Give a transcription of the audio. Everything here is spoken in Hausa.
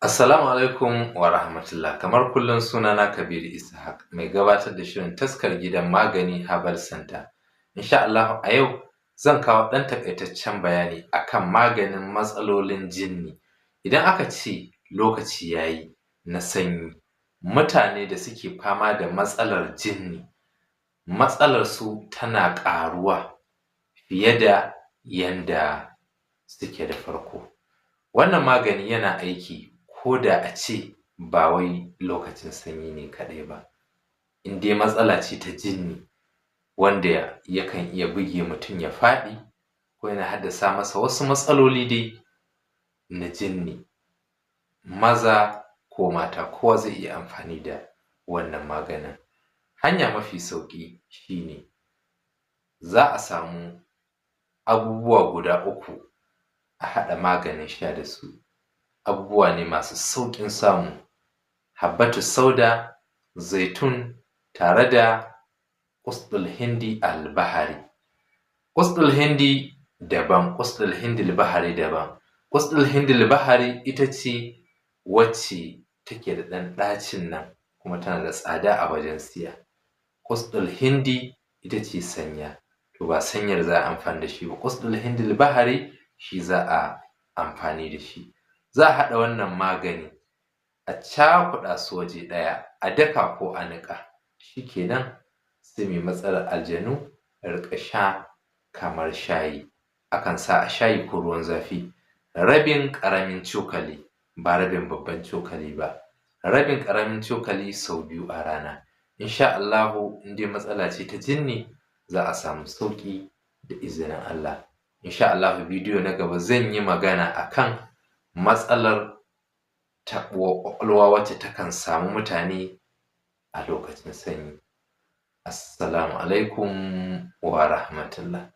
Assalamu alaikum wa rahmatullah. Kamar kullum sunana Kabiru Ishaq mai gabatar da shirin taskar gidan magani Herbal Center. Insha Allah a yau zan kawo ɗan takaitaccen bayani akan maganin matsalolin jinni. Idan aka ce lokaci yayi na sanyi, mutane da suke fama da matsalar jinni, matsalar su tana ƙaruwa fiye da yanda suke da farko. Wannan magani yana aiki ko da a ce ba wai lokacin sanyi ne kaɗai ba. In dai matsala ce ta jinni wanda yakan iya buge mutum ya faɗi ko yana haddasa masa wasu matsaloli dai na jinni, maza ko mata kowa zai iya amfani da wannan maganin. Hanya mafi sauƙi shine za a samu abubuwa guda uku a haɗa maganin sha da su. Abubuwa ne masu sauƙin samu: habbatu sauda, zaitun tare da ƙusɗul hindi al-bahari. Ƙusɗul hindi daban, ƙusɗul hindi al-bahari daban. Ƙusɗul hindi al-bahari ita ce wacce take da ɗan ɗacin nan kuma tana da tsada a wajen siya. Ƙusɗul hindi ita ce sanya, to ba sanyar za a amfani da shi ba. Ƙusɗul hindi al-bahari shi za a amfani da shi. Za a haɗa wannan magani a cakuɗa su waje ɗaya, a daka ko a niƙa. Shikenan sai mai matsalar aljanu ya riƙa sha kamar shayi. Akan sa a shayi ko ruwan zafi rabin ƙaramin cokali, ba rabin babban cokali ba. Rabin ƙaramin cokali sau 2 a rana. Insha Allahu in dai matsala ce ta jinni za a samu sauƙi da izinin Allah. Insha Allahu bidiyo na gaba zan yi magana akan matsalar taɓuwar ƙwaƙwalwa wacce takan samu mutane a lokacin sanyi. Assalamu alaikum wa rahmatullah.